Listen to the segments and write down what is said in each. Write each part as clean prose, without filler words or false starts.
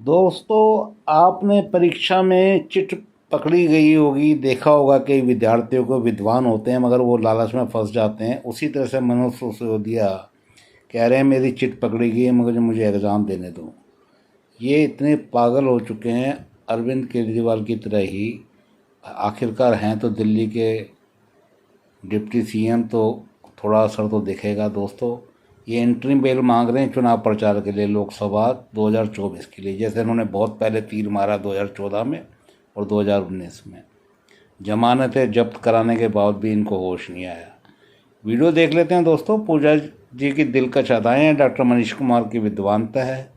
दोस्तों, आपने परीक्षा में चिट पकड़ी गई होगी, देखा होगा कई विद्यार्थियों को विद्वान होते हैं मगर वो लालच में फंस जाते हैं। उसी तरह से मनोज सिसोदिया कह रहे हैं मेरी चिट पकड़ी गई है मगर मुझे एग्ज़ाम देने दो। ये इतने पागल हो चुके हैं अरविंद केजरीवाल की तरह ही। आखिरकार हैं तो दिल्ली के डिप्टी सीएम, तो थोड़ा असर तो दिखेगा दोस्तों। ये इंटरिम बेल मांग रहे हैं चुनाव प्रचार के लिए, लोकसभा 2024 के लिए, जैसे उन्होंने बहुत पहले तीर मारा 2014 में और 2019 में। जमानतें जब्त कराने के बाद भी इनको होश नहीं आया। वीडियो देख लेते हैं दोस्तों। पूजा जी की दिलकश अदाएँ हैं, डॉक्टर मनीष कुमार की विद्वानता है।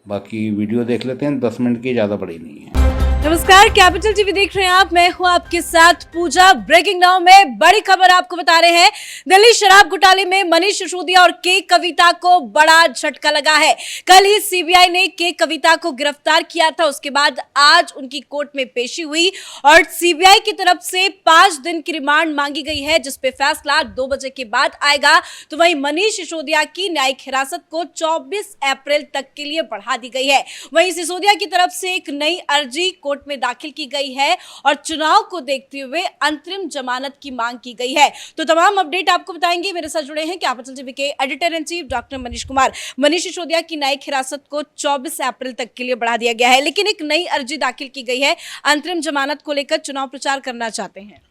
बाकी वीडियो देख लेते हैं, 10 मिनट की, ज़्यादा बड़ी नहीं है। नमस्कार, कैपिटल टीवी देख रहे हैं आप। मैं हूं आपके साथ पूजा। ब्रेकिंग नाउ में बड़ी खबर आपको बता रहे हैं। दिल्ली शराब घोटाले में मनीष सिसोदिया और के कविता को बड़ा झटका लगा है। कल ही सीबीआई ने के कविता को गिरफ्तार किया था। उसके बाद आज उनकी कोर्ट में पेशी हुई और सीबीआई की तरफ से 5 दिन की रिमांड मांगी गई है, जिसपे फैसला 2 बजे के बाद आएगा। तो वहीं मनीष सिसोदिया की न्यायिक हिरासत को 24 अप्रैल तक के लिए बढ़ा दी गई है। वहीं सिसोदिया की तरफ से एक नई अर्जी कोर्ट में दाखिल की गई है और चुनाव को देखते हुए अंतरिम जमानत की मांग की गई है। तो तमाम अपडेट आपको बताएंगे। मेरे साथ जुड़े हैं कैपिटल टीवी के editor in chief doctor Manish Kumar. Manish Sisodia की न्यायिक हिरासत को 24 अप्रैल तक के लिए बढ़ा दिया गया है, लेकिन एक नई अर्जी दाखिल की गई है। अंतरिम जमानत को लेकर चुनाव प्रचार करना चाहते हैं।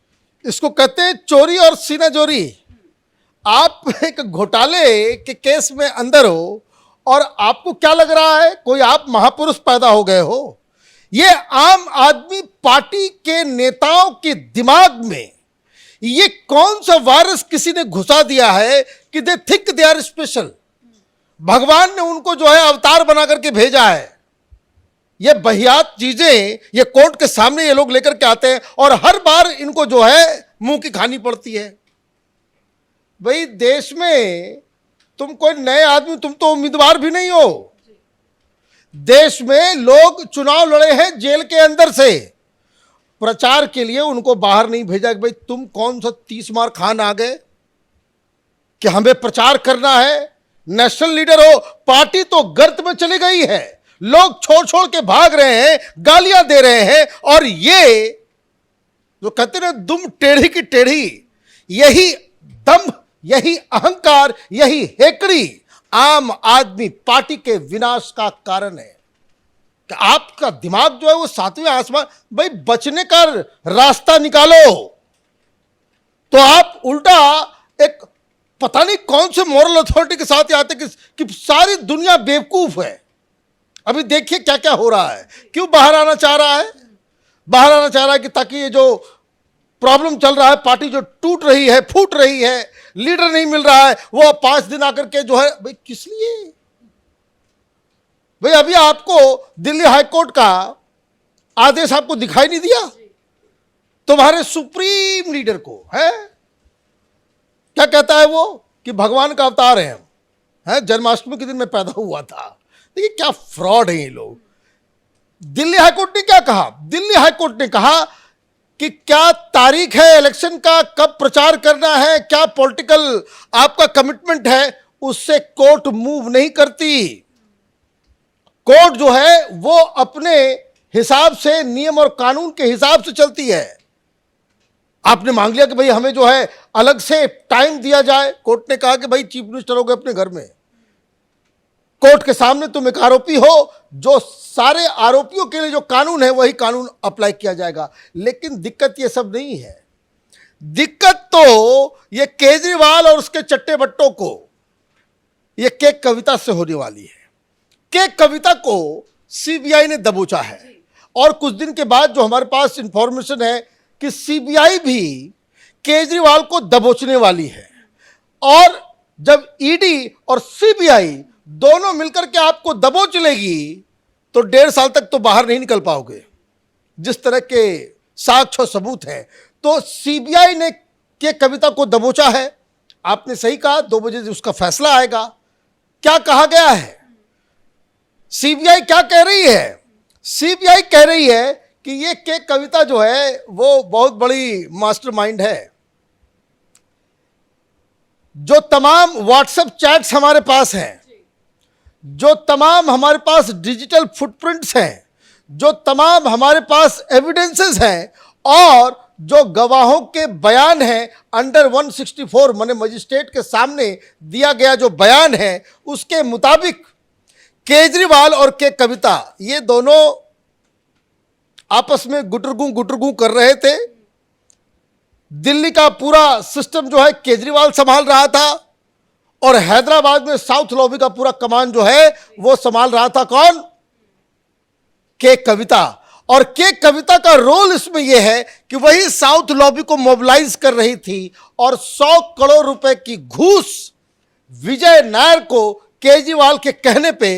इसको कहते हैं चोरी और सीनाजोरी। आप एक घोटाले के केस में अंदर हो और आपको क्या लग रहा है कोई आप महापुरुष पैदा हो गए हो। ये आम आदमी पार्टी के नेताओं के दिमाग में ये कौन सा वायरस किसी ने घुसा दिया है कि they think they are special. भगवान ने उनको जो है अवतार बना करके भेजा है। ये बहियात चीजें ये कोर्ट के सामने ये लोग लेकर के आते हैं और हर बार इनको जो है मुंह की खानी पड़ती है। भाई देश में तुम कोई नए आदमी, तुम तो उम्मीदवार भी नहीं हो। देश में लोग चुनाव लड़े हैं जेल के अंदर से, प्रचार के लिए उनको बाहर नहीं भेजा कि भाई तुम कौन सा 30 मार खान आ गए कि हमें प्रचार करना है। नेशनल लीडर हो, पार्टी तो गर्त में चली गई है, लोग छोड़ छोड़ के भाग रहे हैं, गालियां दे रहे हैं। और ये जो कहते ना दुम टेढ़ी की टेढ़ी, यही दम्भ, यही अहंकार, यही हेकड़ी आम आदमी पार्टी के विनाश का कारण है कि आपका दिमाग जो है वो 7वें आसमान। भाई बचने का रास्ता निकालो, तो आप उल्टा एक पता नहीं कौन से मॉरल अथॉरिटी के साथ आते कि सारी दुनिया बेवकूफ है। अभी देखिए क्या क्या हो रहा है। क्यों बाहर आना चाह रहा है? बाहर आना चाह रहा है कि ताकि ये जो प्रॉब्लम चल रहा है, पार्टी जो टूट रही है, फूट रही है, लीडर नहीं मिल रहा है, वो 5 दिन आकर के जो है, भाई किस लिए? भाई अभी आपको दिल्ली हाईकोर्ट का आदेश आपको दिखाई नहीं दिया? तुम्हारे सुप्रीम लीडर को है क्या कहता है वो कि भगवान का अवतार है हम, है जन्माष्टमी के दिन में पैदा हुआ था। देखिए क्या फ्रॉड है ये लोग। दिल्ली हाईकोर्ट ने क्या कहा? दिल्ली हाईकोर्ट ने कहा कि क्या तारीख है इलेक्शन का, कब प्रचार करना है, क्या पॉलिटिकल आपका कमिटमेंट है, उससे कोर्ट मूव नहीं करती। कोर्ट जो है वो अपने हिसाब से, नियम और कानून के हिसाब से चलती है। आपने मांग लिया कि भाई हमें जो है अलग से टाइम दिया जाए, कोर्ट ने कहा कि भाई चीफ मिनिस्टर हो गए अपने घर में, कोर्ट के सामने तुम एक आरोपी हो, जो सारे आरोपियों के लिए जो कानून है वही कानून अप्लाई किया जाएगा। लेकिन दिक्कत ये सब नहीं है। दिक्कत तो ये केजरीवाल और उसके चट्टे बट्टों को ये के कविता से होने वाली है। के कविता को सीबीआई ने दबोचा है और कुछ दिन के बाद जो हमारे पास इंफॉर्मेशन है कि सीबीआई भी केजरीवाल को दबोचने वाली है। और जब ईडी और सीबीआई दोनों मिलकर के आपको दबोच लेगी तो 1.5 साल तक तो बाहर नहीं निकल पाओगे, जिस तरह के साक्ष्य और सबूत हैं। तो सीबीआई ने के कविता को दबोचा है। आपने सही कहा, 2 बजे उसका फैसला आएगा। क्या कहा गया है? सीबीआई क्या कह रही है? सीबीआई कह रही है कि ये के कविता जो है वो बहुत बड़ी मास्टरमाइंड है। जो तमाम व्हाट्सएप चैट्स हमारे पास हैं, जो तमाम हमारे पास डिजिटल फुटप्रिंट्स हैं, जो तमाम हमारे पास एविडेंसेस हैं और जो गवाहों के बयान हैं अंडर 164 माने मजिस्ट्रेट के सामने दिया गया जो बयान है उसके मुताबिक केजरीवाल और के कविता ये दोनों आपस में गुटरगू कर रहे थे। दिल्ली का पूरा सिस्टम जो है केजरीवाल संभाल रहा था और हैदराबाद में साउथ लॉबी का पूरा कमान जो है वो संभाल रहा था कौन? के कविता। और के कविता का रोल इसमें यह है कि वही साउथ लॉबी को मोबिलाइज कर रही थी और 100 करोड़ रुपए की घूस विजय नायर को केजरीवाल के कहने पे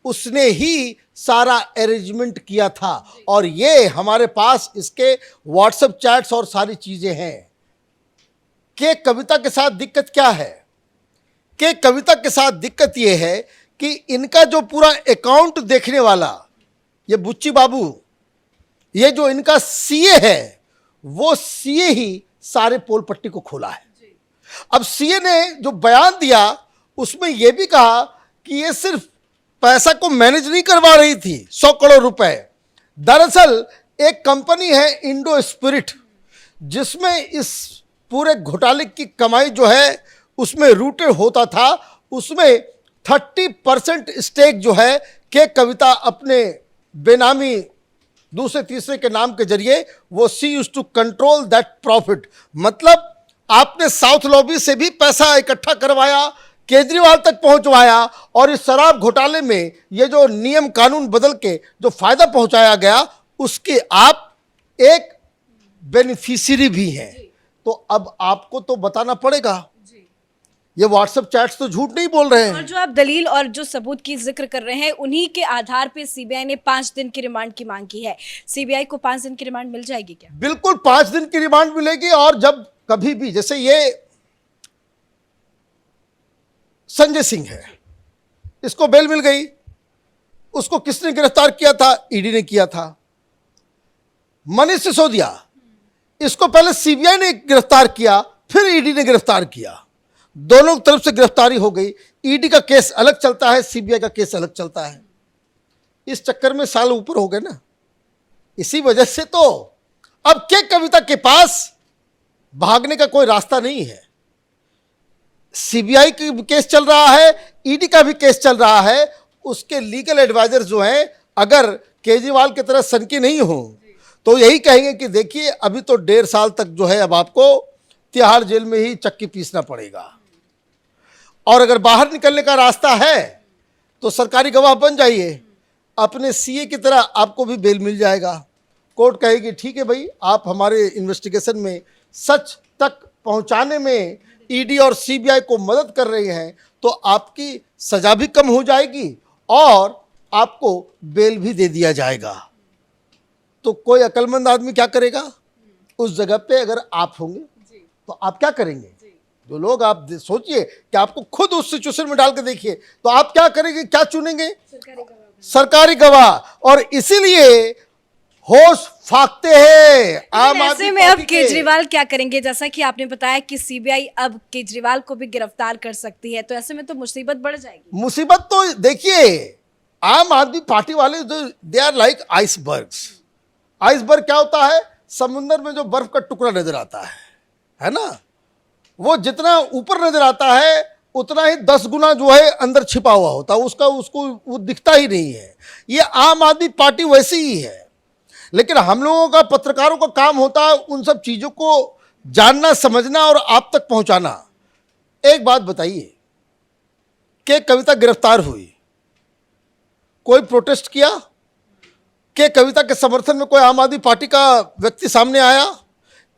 उसने ही सारा अरेंजमेंट किया था। और ये हमारे पास इसके व्हाट्सएप चैट्स और सारी चीजें हैं। के कविता के साथ दिक्कत क्या है? के कविता के साथ दिक्कत यह है कि इनका जो पूरा अकाउंट देखने वाला ये बुच्ची बाबू, ये जो इनका सीए है वो सीए ही सारे पोल पट्टी को खोला है। अब सीए ने जो बयान दिया उसमें यह भी कहा कि ये सिर्फ पैसा को मैनेज नहीं करवा रही थी 100 करोड़ रुपए। दरअसल एक कंपनी है इंडो स्पिरिट जिसमें इस पूरे घोटाले की कमाई जो है उसमें रूटेड होता था, उसमें 30% स्टेक जो है के कविता अपने बेनामी दूसरे तीसरे के नाम के जरिए वो see use to control that profit. मतलब आपने साउथ लॉबी से भी पैसा इकट्ठा करवाया, केजरीवाल तक पहुंचवाया और इस शराब घोटाले में ये जो नियम कानून बदल के जो फायदा पहुंचाया गया उसके आप एक बेनिफिशियरी भी हैं। तो अब आपको तो बताना पड़ेगा। ये व्हाट्सएप चैट्स तो झूठ नहीं बोल रहे हैं। और जो आप दलील और जो सबूत की जिक्र कर रहे हैं उन्हीं के आधार पे सीबीआई ने 5 दिन की रिमांड की मांग की है। सीबीआई को 5 दिन की रिमांड मिल जाएगी क्या? बिल्कुल 5 दिन की रिमांड मिलेगी। और जब कभी भी जैसे ये संजय सिंह है, इसको बेल मिल गई, उसको किसने गिरफ्तार किया था? ईडी ने किया था। मनीष सिसोदिया, इसको पहले सीबीआई ने गिरफ्तार किया फिर ईडी ने गिरफ्तार किया, दोनों तरफ से गिरफ्तारी हो गई। ईडी का केस अलग चलता है, सीबीआई का केस अलग चलता है। इस चक्कर में साल ऊपर हो गए ना। इसी वजह से तो अब के कविता के पास भागने का कोई रास्ता नहीं है। सीबीआई का केस चल रहा है, ईडी का भी केस चल रहा है। उसके लीगल एडवाइजर जो हैं अगर केजरीवाल की तरह सनकी नहीं हो तो यही कहेंगे कि देखिए अभी तो 1.5 साल तक जो है अब आपको तिहाड़ जेल में ही चक्की पीसना पड़ेगा। और अगर बाहर निकलने का रास्ता है तो सरकारी गवाह बन जाइए, अपने सीए की तरह आपको भी बेल मिल जाएगा। कोर्ट कहेगी ठीक है भाई, आप हमारे इन्वेस्टिगेशन में सच तक पहुंचाने में ईडी और सीबीआई को मदद कर रहे हैं तो आपकी सजा भी कम हो जाएगी और आपको बेल भी दे दिया जाएगा। तो कोई अक्लमंद आदमी क्या करेगा? उस जगह पे अगर आप होंगे तो आप क्या करेंगे? जो लोग आप सोचिए कि आपको खुद उस सिचुएशन में डाल के देखिए तो आप क्या करेंगे, क्या चुनेंगे? सरकारी गवाह। और इसीलिए होश फाकते हैं आम आदमी ऐसे में अब पार्टी के। केजरीवाल क्या करेंगे? जैसा कि आपने बताया कि सीबीआई अब केजरीवाल को भी गिरफ्तार कर सकती है, तो ऐसे में तो मुसीबत बढ़ जाएगी। मुसीबत तो देखिए, आम आदमी पार्टी वाले they are like icebergs. Iceberg क्या होता है? समुद्र में जो बर्फ का टुकड़ा नजर आता है ना, वो जितना ऊपर नजर आता है उतना ही 10 गुना जो है अंदर छिपा हुआ होता है, उसको वो दिखता ही नहीं है। ये आम आदमी पार्टी वैसी ही है। लेकिन हम लोगों का, पत्रकारों का काम होता है उन सब चीजों को जानना, समझना और आप तक पहुंचाना। एक बात बताइए कि कविता गिरफ्तार हुई, कोई प्रोटेस्ट किया? के कविता के समर्थन में कोई आम आदमी पार्टी का व्यक्ति सामने आया?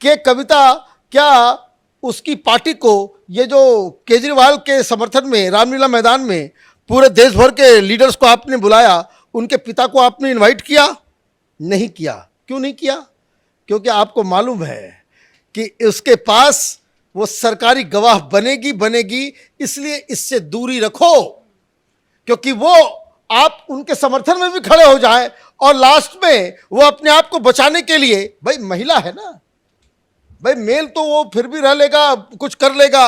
के कविता क्या उसकी पार्टी को, ये जो केजरीवाल के समर्थन में रामलीला मैदान में पूरे देश भर के लीडर्स को आपने बुलाया, उनके पिता को आपने इनवाइट किया? नहीं किया। क्यों नहीं किया? क्योंकि आपको मालूम है कि उसके पास वो सरकारी गवाह बनेगी, इसलिए इससे दूरी रखो। क्योंकि वो आप उनके समर्थन में भी खड़े हो जाएं और लास्ट में वो अपने आप को बचाने के लिए, भाई महिला है ना भाई, मेल तो वो फिर भी रह लेगा, कुछ कर लेगा।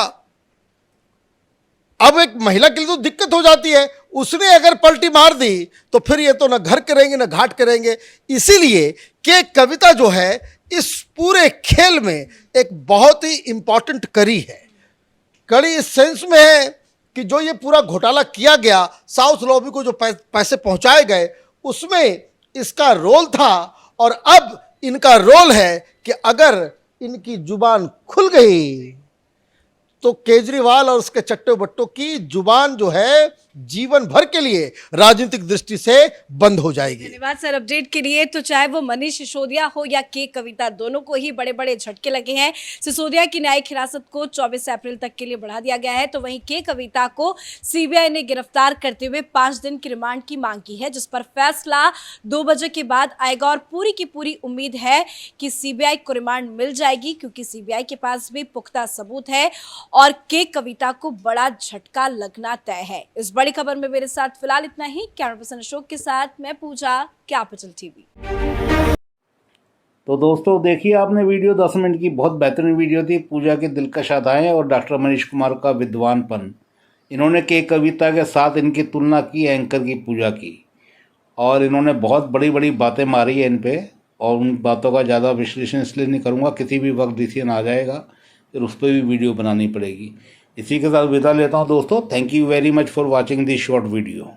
अब एक महिला के लिए तो दिक्कत हो जाती है, उसने अगर पलटी मार दी तो फिर ये तो ना घर करेंगे ना घाट करेंगे। इसीलिए के कविता जो है इस पूरे खेल में एक बहुत ही इंपॉर्टेंट कड़ी है। कड़ी इस सेंस में है कि जो ये पूरा घोटाला किया गया, साउथ लॉबी को जो पैसे पहुंचाए गए, उसमें इसका रोल था। और अब इनका रोल है कि अगर इनकी जुबान खुल गई तो केजरीवाल और उसके चट्टो बट्टों की जुबान जो है जीवन भर के लिए राजनीतिक दृष्टि से बंद हो जाएगी। धन्यवाद सर अपडेट के लिए। तो चाहे वो मनीष सिसोदिया हो या के कविता, दोनों को ही बड़े बड़े झटके लगे हैं। सिसोदिया की न्यायिक हिरासत को 24 अप्रैल तक के लिए बढ़ा दिया गया है, तो वहीं के कविता को सीबीआई ने गिरफ्तार करते हुए 5 दिन की रिमांड की मांग की है, जिस पर फैसला 2 बजे के बाद आएगा। और पूरी की पूरी उम्मीद है कि सीबीआई को रिमांड मिल जाएगी, क्योंकि सीबीआई के पास भी पुख्ता सबूत है और के कविता को बड़ा झटका लगना तय है। इस बड़ी खबर में मेरे साथ फिलहाल इतना ही। कैमरा पर्सन अशोक के साथ मैं पूजा, कैपिटल टीवी। तो दोस्तों देखिए आपने वीडियो 10 मिनट की बहुत बेहतरीन वीडियो थी। पूजा की दिलकश अदाएं और डॉक्टर मनीष कुमार का विद्वानपन, इन्होंने के कविता के साथ इनकी तुलना की एंकर की पूजा की, और इन्होंने बहुत बड़ी बड़ी बातें मारी है इन पे, और उन बातों का ज़्यादा विश्लेषण इसलिए नहीं करूँगा, किसी भी वक्त डिसीजन आ जाएगा फिर उस पर भी वीडियो बनानी पड़ेगी। इसी के साथ विदा लेता हूँ दोस्तों। Thank you very much for watching this short video.